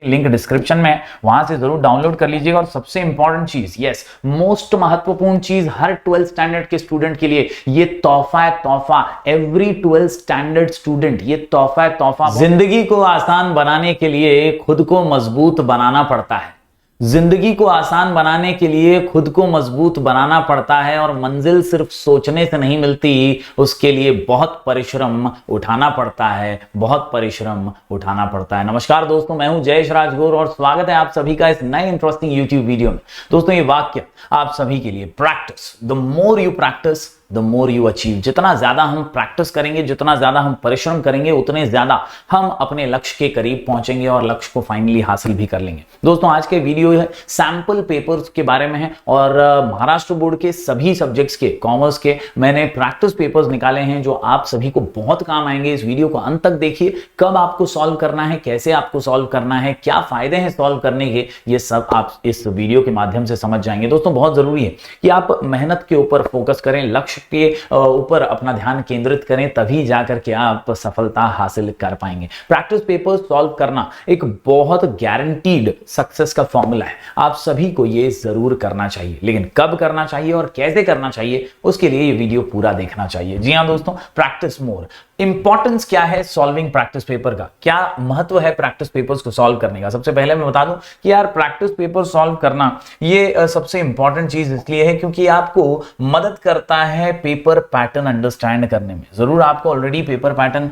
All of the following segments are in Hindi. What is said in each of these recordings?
लिंक डिस्क्रिप्शन में है, वहां से जरूर डाउनलोड कर लीजिएगा। और सबसे इंपॉर्टेंट चीज, यस मोस्ट महत्वपूर्ण चीज हर 12th स्टैंडर्ड के स्टूडेंट के लिए, ये तोहफा है, तोहफा। एवरी 12th स्टैंडर्ड स्टूडेंट, ये तोहफा है, तोहफा। जिंदगी को आसान बनाने के लिए खुद को मजबूत बनाना पड़ता है। जिंदगी को आसान बनाने के लिए खुद को मजबूत बनाना पड़ता है, और मंजिल सिर्फ सोचने से नहीं मिलती, उसके लिए बहुत परिश्रम उठाना पड़ता है, बहुत परिश्रम उठाना पड़ता है। नमस्कार दोस्तों, मैं हूं जयेश राजगुरु और स्वागत है आप सभी का इस नए इंटरेस्टिंग यूट्यूब वीडियो में। दोस्तों ये वाक्य आप सभी के लिए, practice, the more you practice the more you achieve. जितना ज्यादा हम प्रैक्टिस करेंगे, जितना ज्यादा हम परिश्रम करेंगे, उतने ज्यादा हम अपने लक्ष्य के करीब पहुंचेंगे और लक्ष्य को फाइनली हासिल भी कर लेंगे। दोस्तों आज के वीडियो है सैंपल पेपर्स के बारे में है, और महाराष्ट्र बोर्ड के सभी सब्जेक्ट्स के, कॉमर्स के मैंने प्रैक्टिस पेपर्स निकाले हैं जो आप सभी को बहुत काम आएंगे। इस वीडियो को अंत तक देखिए, कब आपको सॉल्व करना है, कैसे आपको सॉल्व करना है, क्या फायदे हैं सॉल्व करने के, ये सब आप इस वीडियो के माध्यम से समझ जाएंगे। दोस्तों बहुत जरूरी है कि आप मेहनत के ऊपर फोकस करें, लक्ष्य के ऊपर अपना ध्यान केंद्रित करें, तभी जाकर के आप सफलता हासिल कर पाएंगे। प्रैक्टिस पेपर सॉल्व करना एक बहुत गारंटीड सक्सेस का फॉर्मूला है, आप सभी को ये जरूर करना चाहिए। लेकिन कब करना चाहिए और कैसे करना चाहिए, उसके लिए ये वीडियो पूरा देखना चाहिए। जी हां दोस्तों, प्रैक्टिस मोर। इंपॉर्टेंस क्या है सॉल्विंग प्रैक्टिस पेपर का, क्या महत्व है प्रैक्टिस पेपर्स को सॉल्व करने का। सबसे पहले मैं बता दूं कि यार प्रैक्टिस पेपर सॉल्व करना ये सबसे इंपॉर्टेंट चीज इसलिए है क्योंकि आपको मदद करता है पेपर पैटर्न अंडरस्टैंड करने में। जरूर आपको ऑलरेडी पेपर पैटर्न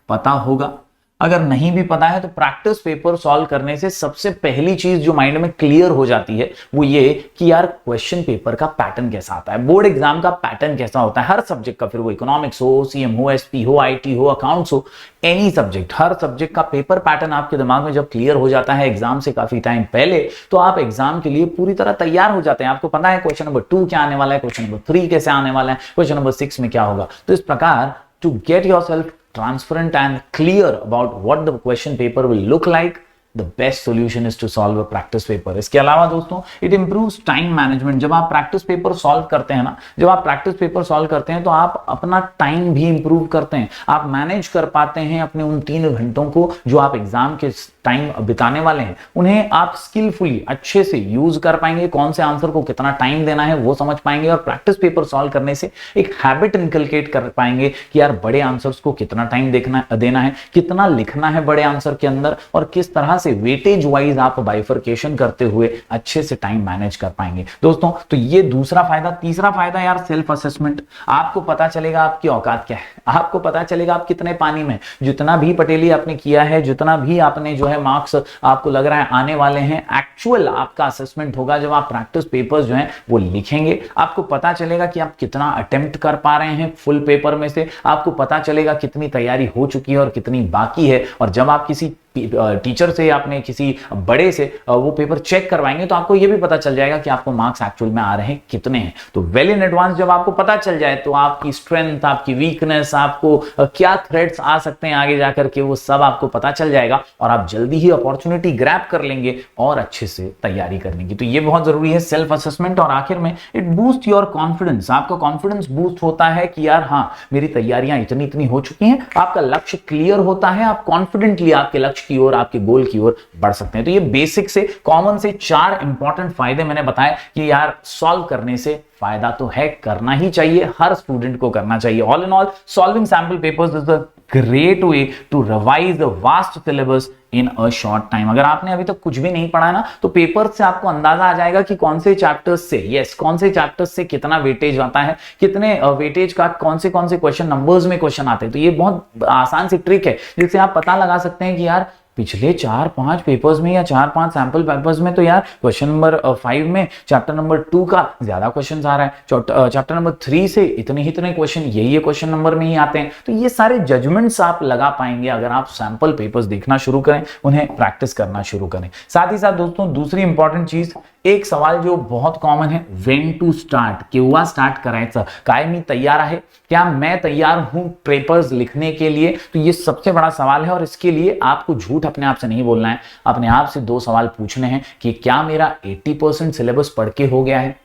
पता होगा, अगर नहीं भी पता है तो प्रैक्टिस पेपर सॉल्व करने से सबसे पहली चीज जो माइंड में क्लियर हो जाती है वो ये कि यार क्वेश्चन पेपर का पैटर्न कैसा आता है, बोर्ड एग्जाम का पैटर्न कैसा होता है हर सब्जेक्ट का, फिर वो इकोनॉमिक्स हो, सीएम हो, एसपी हो, आईटी हो, अकाउंट्स हो, एनी सब्जेक्ट, हर सब्जेक्ट का पेपर पैटर्न आपके दिमाग में जब क्लियर हो जाता है एग्जाम से काफी टाइम पहले, तो आप एग्जाम के लिए पूरी तरह तैयार हो जाते हैं। आपको पता है क्वेश्चन नंबर 2 क्या आने वाला है, क्वेश्चन नंबर 3 कैसे आने वाला है, क्वेश्चन नंबर 6 में क्या होगा। तो इस प्रकार to get yourself transparent and clear about what the question paper will look like, the best solution is to solve a practice paper। इसके अलावा दोस्तों it improves time management। जब आप प्रैक्टिस पेपर सॉल्व करते हैं ना, जब आप प्रैक्टिस पेपर सॉल्व करते हैं तो आप अपना टाइम भी इंप्रूव करते हैं, आप मैनेज कर पाते हैं अपने उन 3 घंटों को जो आप एग्जाम के टाइम बिताने वाले हैं, उन्हें आप स्किलफुली अच्छे से यूज कर पाएंगे, कौन से आंसर को कितना टाइम देना है वो समझ पाएंगे, और प्रैक्टिस पेपर सॉल्व करने से एक हैबिट इनकलकेट कर पाएंगे कि यार बड़े आंसर्स को कितना टाइम देना है, कितना लिखना है बड़े आंसर के अंदर, और किस तरह से वेटेज वाइज आप बाइफरकेशन करते हुए अच्छे से टाइम मैनेज कर पाएंगे। दोस्तों तो ये दूसरा फायदा। तीसरा फायदा यार सेल्फ असेसमेंट। आपको पता चलेगा आपकी औकात क्या है, आपको पता चलेगा आप कितने पानी में, जितना भी पटेली आपने किया है, जितना भी आपने जो है मार्क्स आपको लग रहा है आने वाले हैं, एक्चुअल आपका असेसमेंट होगा जब आप प्रैक्टिस पेपर्स जो हैं वो लिखेंगे। आपको पता चलेगा कि आप कितना अटेम्प्ट कर पा रहे हैं फुल पेपर में से, आपको पता चलेगा कितनी तैयारी हो चुकी है और कितनी बाकी है। और जब आप किसी टीचर से, आपने किसी बड़े से वो पेपर चेक करवाएंगे तो आपको ये भी पता चल जाएगा कि आपको मार्क्स एक्चुअल में आ रहे हैं कितने हैं। तो वेल इन एडवांस जब आपको पता चल जाए तो आपकी स्ट्रेंथ, आपकी वीकनेस, आपको क्या थ्रेट्स आ सकते हैं आगे जाकर के, वो सब आपको पता चल जाएगा और आप जल्दी ही अपॉर्चुनिटी ग्रैब कर लेंगे और अच्छे से तैयारी करने की। तो ये बहुत जरूरी है सेल्फ असेसमेंट। और आखिर में इट बूस्ट योर कॉन्फिडेंस। आपका कॉन्फिडेंस बूस्ट होता है कि यार हाँ मेरी तैयारियां इतनी हो चुकी हैं, आपका लक्ष्य क्लियर होता है, आप कॉन्फिडेंटली आपके लक्ष्य की ओर, आपके गोल की ओर बढ़ सकते हैं। तो ये बेसिक से, कॉमन से 4 इंपॉर्टेंट फायदे मैंने बताए कि यार सॉल्व करने से फायदा तो है, करना ही चाहिए, हर स्टूडेंट को करना चाहिए। All in all solving sample papers is a great way to revise the vast syllabus in a short time. अगर आपने अभी तक कुछ भी नहीं पढ़ा ना, तो पेपर से आपको अंदाजा आ जाएगा कि कौन से चैप्टर्स से, यस कौन से चैप्टर्स से कितना वेटेज आता है, कितने वेटेज का कौन से क्वेश्चन नंबर्स में क्वेश्चन आते हैं। तो ये बहुत आसान सी ट्रिक है जिससे आप पता लगा सकते हैं कि यार पिछले 4-5 पेपर्स में या 4-5 सैंपल पेपर्स में तो यार क्वेश्चन नंबर 5 में चैप्टर नंबर 2 का ज्यादा क्वेश्चन आ रहा है, चैप्टर नंबर 3 से इतने क्वेश्चन ये क्वेश्चन नंबर में ही आते हैं। तो ये सारे जजमेंट्स आप लगा पाएंगे अगर आप सैंपल पेपर्स देखना शुरू करें, उन्हें प्रैक्टिस करना शुरू करें। साथ ही साथ दोस्तों दूसरी इंपॉर्टेंट चीज, एक सवाल जो बहुत कॉमन है, व्हेन टू स्टार्ट, केव्हा स्टार्ट करायचं, काय मी तैयार आहे, क्या मैं तैयार हूं पेपर्स लिखने के लिए। तो ये सबसे बड़ा सवाल है और इसके लिए आपको झूठ अपने आप से नहीं बोलना है, अपने आप से 2 सवाल पूछने हैं कि क्या मेरा 80% सिलेबस पढ़ के हो गया है,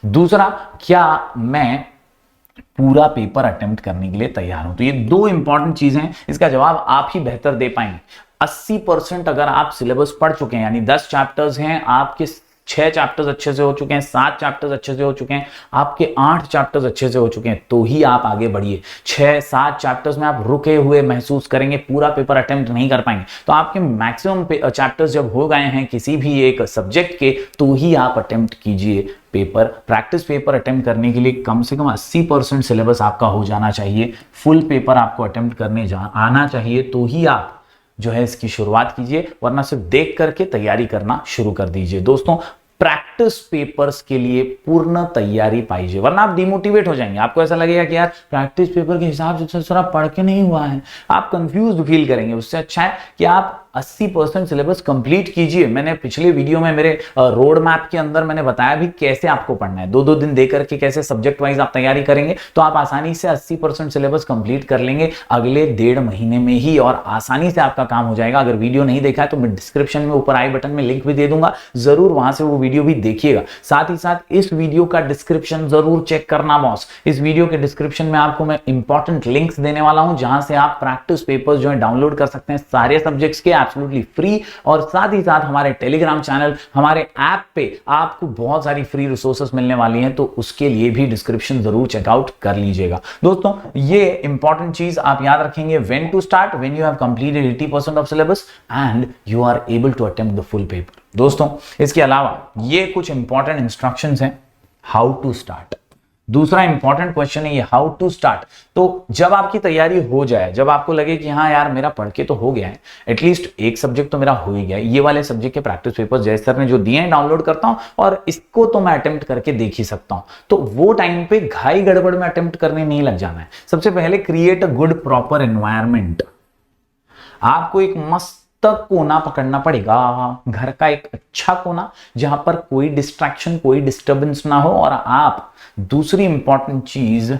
दूसरा क्या मैं पूरा पेपर अटेम्प्ट करने के लिए तैयार हूं। तो ये 2 इंपॉर्टेंट चीजें हैं, इसका जवाब आप ही बेहतर दे पाएंगे। 80% अगर आप सिलेबस पढ़ चुके हैं, यानी 10 चैप्टर्स हैं आपके, 6 चैप्टर्स अच्छे से हो चुके हैं, 7 चैप्टर्स अच्छे से हो चुके हैं, आपके 8 चैप्टर्स अच्छे से हो चुके हैं, तो ही आप आगे बढ़िए। 6-7 चैप्टर्स में आप रुके हुए महसूस करेंगे, पूरा पेपर अटेम्प्ट नहीं कर पाएंगे। तो आपके मैक्सिमम चैप्टर्स जब हो गए हैं किसी भी एक सब्जेक्ट के, तो ही आप अटेम्प्ट कीजिए पेपर। प्रैक्टिस पेपर अटेम्प्ट करने के लिए कम से कम 80% सिलेबस आपका हो जाना चाहिए, फुल पेपर आपको अटेम्प्ट करने आना चाहिए, तो ही आप जो है इसकी शुरुआत कीजिए, वरना सिर्फ देख करके तैयारी करना शुरू कर दीजिए। दोस्तों, प्रैक्टिस पेपर्स के लिए पूर्ण तैयारी पाइए, वरना आप डिमोटिवेट हो जाएंगे। आपको ऐसा लगेगा कि यार प्रैक्टिस पेपर के हिसाब से थोड़ा पढ़ के नहीं हुआ है, आप कंफ्यूज फील करेंगे। उससे अच्छा है कि आप 80% सिलेबस कंप्लीट कीजिए। मैंने पिछले वीडियो में मेरे रोड मैप के अंदर मैंने बताया भी कैसे आपको पढ़ना है, 2-2 दिन देकर के कैसे सब्जेक्ट वाइज आप तैयारी करेंगे, तो आप आसानी से 80% सिलेबस कंप्लीट कर लेंगे अगले 1.5 महीने में ही, और आसानी से आपका काम हो जाएगा। अगर वीडियो नहीं देखा है तो मैं डिस्क्रिप्शन में ऊपर आई बटन में लिंक भी दे दूंगा, जरूर वहां से वो वीडियो भी देखिएगा। साथ ही साथ इस वीडियो का डिस्क्रिप्शन जरूर चेक करना बॉस। इस वीडियो के डिस्क्रिप्शन में आपको मैं इंपॉर्टेंट लिंक्स देने वाला हूं, जहां से आप प्रैक्टिस पेपर्स जो है डाउनलोड कर सकते हैं सारे सब्जेक्ट्स के, एब्सोल्युटली फ्री। और साथ ही साथ हमारे टेलीग्राम चैनल, हमारे ऐप पे आपको बहुत सारी फ्री रिसोर्सेस मिलने वाली हैं, तो उसके लिए भी डिस्क्रिप्शन जरूर चेकआउट कर लीजिएगा। दोस्तों, ये इंपॉर्टेंट चीज आप याद रखेंगे, when to start, when you have completed 80% of syllabus and you are able to attempt the full paper. दोस्तों, इसके अलावा ये कुछ इंपॉर्टेंट इंस्ट्रक्शंस हैं हाउ टू स्टार्ट। दूसरा इंपॉर्टेंट क्वेश्चन है ये, हाउ टू स्टार्ट। तो जब आपकी तैयारी हो जाए, जब आपको लगे कि हाँ यार मेरा पढ़ के तो हो गया है, एटलीस्ट एक सब्जेक्ट तो मेरा हो ही गया है, ये वाले सब्जेक्ट के प्रैक्टिस पेपर जय सर ने जो दिए हैं डाउनलोड करता हूं और इसको तो मैं अटेम्प्ट करके देख ही सकता हूं, तो वो टाइम पे घाई गड़बड़ में अटेम्प्ट करने नहीं लग जाना है। सबसे पहले create a good proper environment. आपको एक मस्त कोना पकड़ना पड़ेगा, घर का एक अच्छा कोना, जहां पर कोई डिस्ट्रैक्शन, कोई डिस्टरबेंस ना हो। और आप दूसरी इंपॉर्टेंट चीज,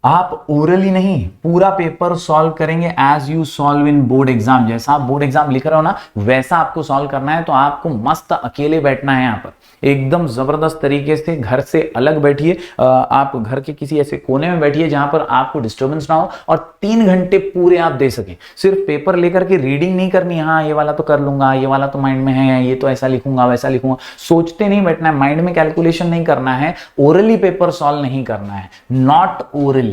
आप ओरली नहीं पूरा पेपर सॉल्व करेंगे as you solve in board exam. जैसा आप बोर्ड एग्जाम लिख रहे हो ना, वैसा आपको सॉल्व करना है। तो आपको मस्त अकेले बैठना है, यहाँ पर एकदम जबरदस्त तरीके से घर से अलग बैठिए, आप घर के किसी ऐसे कोने में बैठिए जहां पर आपको डिस्टर्बेंस ना हो, और 3 घंटे पूरे आप दे सकें। सिर्फ पेपर लेकर के रीडिंग नहीं करनी, हाँ ये वाला तो कर लूंगा, ये वाला तो माइंड में है, ये तो ऐसा लिखूंगा वैसा लिखूंगा, सोचते नहीं बैठना है, माइंड में कैलकुलेशन नहीं करना है, ओरली पेपर सॉल्व नहीं करना है, नॉट ओरली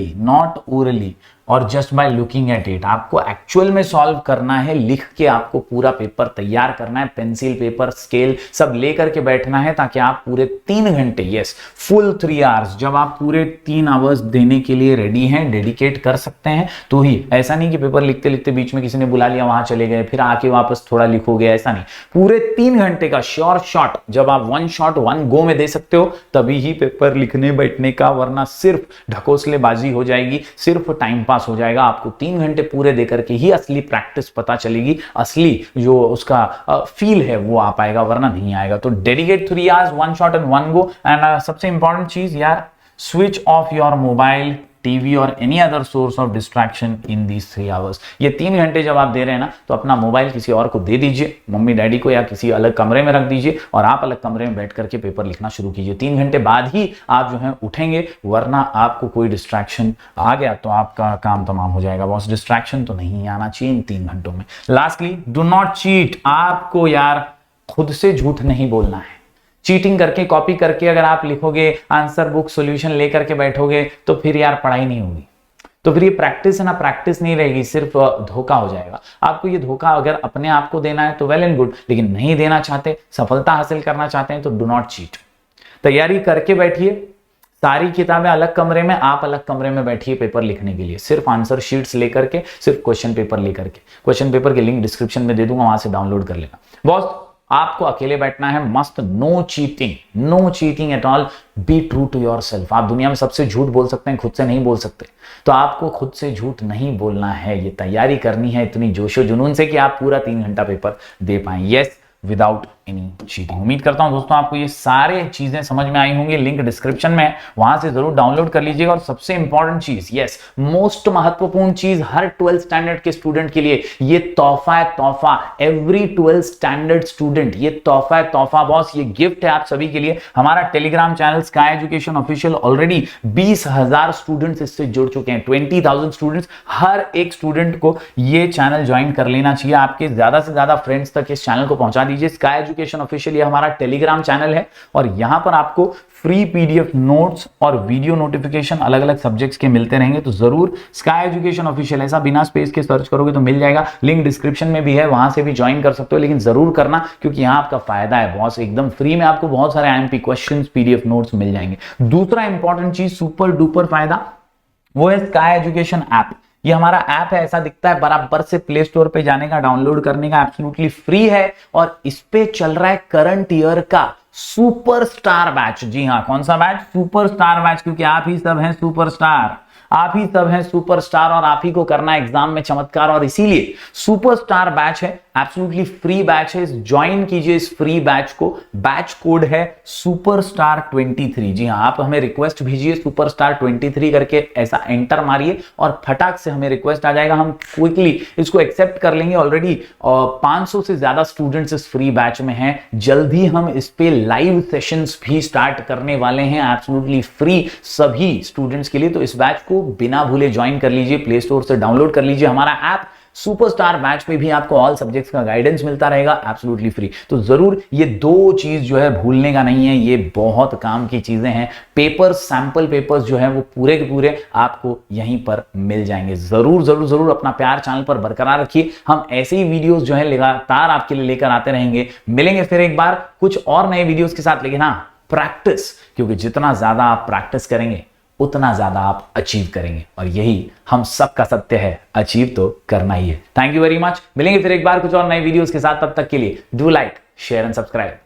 और just by looking at it. आपको एक्चुअल में सॉल्व करना है, लिख के आपको पूरा पेपर तैयार करना है, पेंसिल पेपर स्केल सब लेकर के बैठना है, ताकि आप पूरे 3 घंटे, यस फुल 3 आवर्स, जब आप पूरे 3 आवर्स देने के लिए रेडी हैं, डेडिकेट कर सकते हैं, तो ही। ऐसा नहीं कि पेपर लिखते लिखते बीच में किसी ने बुला लिया वहां चले गए, फिर आके वापस थोड़ा लिखोगे, ऐसा नहीं। पूरे 3 घंटे का श्योर शॉट, जब आप 1 शॉट 1 गो में दे सकते हो, तभी ही पेपर लिखने बैठने का, वरना सिर्फ ढकोसलेबाजी हो जाएगी, सिर्फ टाइम पास हो जाएगा। आपको 3 घंटे पूरे देकर के ही असली प्रैक्टिस पता चलेगी, असली जो उसका फील है वो आ पाएगा, वरना नहीं आएगा। तो dedicate 3 hours, 1 shot and 1 go. And सबसे इंपॉर्टेंट चीज यार, switch off your mobile, TV और any other source of distraction in these 3 hours. ये 3 घंटे जब आप दे रहे हैं ना, तो अपना मोबाइल किसी और को दे दीजिए, मम्मी डैडी को, या किसी अलग कमरे में रख दीजिए, और आप अलग कमरे में बैठ करके पेपर लिखना शुरू कीजिए। 3 घंटे बाद ही आप जो है उठेंगे, वरना आपको कोई डिस्ट्रैक्शन आ गया तो आपका काम तमाम हो जाएगा बॉस। डिस्ट्रैक्शन तो नहीं आना चाहिए इन 3 घंटों में। Lastly, do not cheat. आपको यार खुद से झूठ नहीं बोलना है। चीटिंग करके, कॉपी करके अगर आप लिखोगे, आंसर बुक सॉल्यूशन लेकर के बैठोगे, तो फिर यार पढ़ाई नहीं होगी, तो फिर ये प्रैक्टिस है ना, प्रैक्टिस नहीं रहेगी, सिर्फ धोखा हो जाएगा। आपको ये धोखा अगर अपने आप को देना है तो वेल एंड गुड, लेकिन नहीं देना चाहते, सफलता हासिल करना चाहते हैं, तो डू नॉट चीट। तैयारी करके बैठिए, सारी किताबें अलग कमरे में, आप अलग कमरे में बैठिए पेपर लिखने के लिए, सिर्फ आंसर शीट्स लेकर के, सिर्फ क्वेश्चन पेपर लेकर के। क्वेश्चन पेपर के लिंक डिस्क्रिप्शन में दे दूंगा, वहां से डाउनलोड कर लेना बॉस। आपको अकेले बैठना है, मस्त, no cheating at all, be true to your self. आप दुनिया में सबसे झूठ बोल सकते हैं, खुद से नहीं बोल सकते, तो आपको खुद से झूठ नहीं बोलना है। ये तैयारी करनी है इतनी जोशो जुनून से कि आप पूरा 3 घंटा पेपर दे पाएं। Yes, without any cheating. उम्मीद करता हूं दोस्तों आपको ये सारे चीजें समझ में आई होंगी। लिंक डिस्क्रिप्शन में है, वहां से जरूर डाउनलोड कर लीजिएगा। और सबसे इंपॉर्टेंट चीज, यस मोस्ट महत्वपूर्ण चीज हर 12th स्टैंडर्ड के स्टूडेंट के लिए, ये तोहफा है तोहफा। एवरी 12th स्टैंडर्ड स्टूडेंट, ये तोहफा है तोहफा बॉस, ये गिफ्ट है आप सभी के लिए। हमारा Telegram channel sky education official already 20,000 students इससे जुड़ चुके हैं, 20,000 स्टूडेंट्स। हर एक स्टूडेंट को ये चैनल ज्वाइन कर लेना चाहिए। आपके ज्यादा से ज्यादा फ्रेंड्स तक इस चैनल को पहुंचा दीजिए। स्काई एजुकेशन ऑफिशियल ये हमारा टेलीग्राम चैनल है और यहां पर आपको फ्री पीडीएफ नोट्स और वीडियो नोटिफिकेशन अलग अलग सब्जेक्ट्स के मिलते रहेंगे। तो जरूर स्काई एजुकेशन ऑफिशियल ऐसा बिना स्पेस के सर्च करोगे तो मिल जाएगा। लिंक डिस्क्रिप्शन में भी है, वहां से भी ज्वाइन कर सकते हो। लेकिन जरूर करना क्योंकि यहां आपका फायदा है बॉस, एकदम फ्री में आपको बहुत सारे आईएमपी क्वेश्चंस, पीडीएफ नोट्स मिल जाएंगे। दूसरा इंपॉर्टेंट चीज, सुपर डुपर फायदा, वो है स्काई एजुकेशन ऐप। ये हमारा ऐप है, ऐसा दिखता है, बराबर से प्ले स्टोर पे जाने का, डाउनलोड करने का, एब्सोल्युटली फ्री है। और इस पे चल रहा है करंट ईयर का सुपरस्टार बैच। जी हाँ, कौन सा बैच? सुपरस्टार बैच, क्योंकि आप ही सब हैं सुपरस्टार, आप ही सब हैं सुपरस्टार और आप ही को करना है एग्जाम में चमत्कार। और इसीलिए सुपरस्टार बैच है, एब्सोल्युटली फ्री बैच है। ज्वाइन कीजिए इस फ्री बैच को। बैच कोड है सुपरस्टार 23। जी हाँ, आप हमें रिक्वेस्ट भेजिए सुपरस्टार 23 करके, ऐसा एंटर मारिए और फटाक से हमें रिक्वेस्ट आ जाएगा। हम क्विकली इसको एक्सेप्ट कर लेंगे। ऑलरेडी 500 से ज्यादा स्टूडेंट्स इस फ्री बैच में हैं। जल्दी हम इस पे लाइव सेशंस भी स्टार्ट करने वाले हैं, एब्सोल्युटली फ्री सभी स्टूडेंट्स के लिए। तो इस बैच को बिना भूले ज्वाइन कर लीजिए, प्ले स्टोर से डाउनलोड कर लीजिए हमारा ऐप। सुपरस्टार बैच में भी आपको ऑल सब्जेक्ट्स का गाइडेंस मिलता रहेगा, एब्सोल्युटली फ्री। तो जरूर ये दो चीज जो है भूलने का नहीं है, ये बहुत काम की चीजें हैं। पेपर्स, सैंपल पेपर्स जो है वो पूरे के पूरे आपको यहीं पर मिल जाएंगे। जरूर जरूर जरूर अपना प्यार चैनल पर बरकरार रखिए। हम ऐसे ही वीडियोस जो है लगातार आपके लिए लेकर आते रहेंगे। मिलेंगे फिर एक बार कुछ और नए वीडियोस के साथ। लेकिन हाँ, प्रैक्टिस, क्योंकि जितना ज्यादा आप प्रैक्टिस करेंगे उतना ज्यादा आप अचीव करेंगे। और यही हम सबका सत्य है, अचीव तो करना ही है। Thank you very much. मिलेंगे फिर एक बार कुछ और नए वीडियोस के साथ। तब तक के लिए do like, share and subscribe.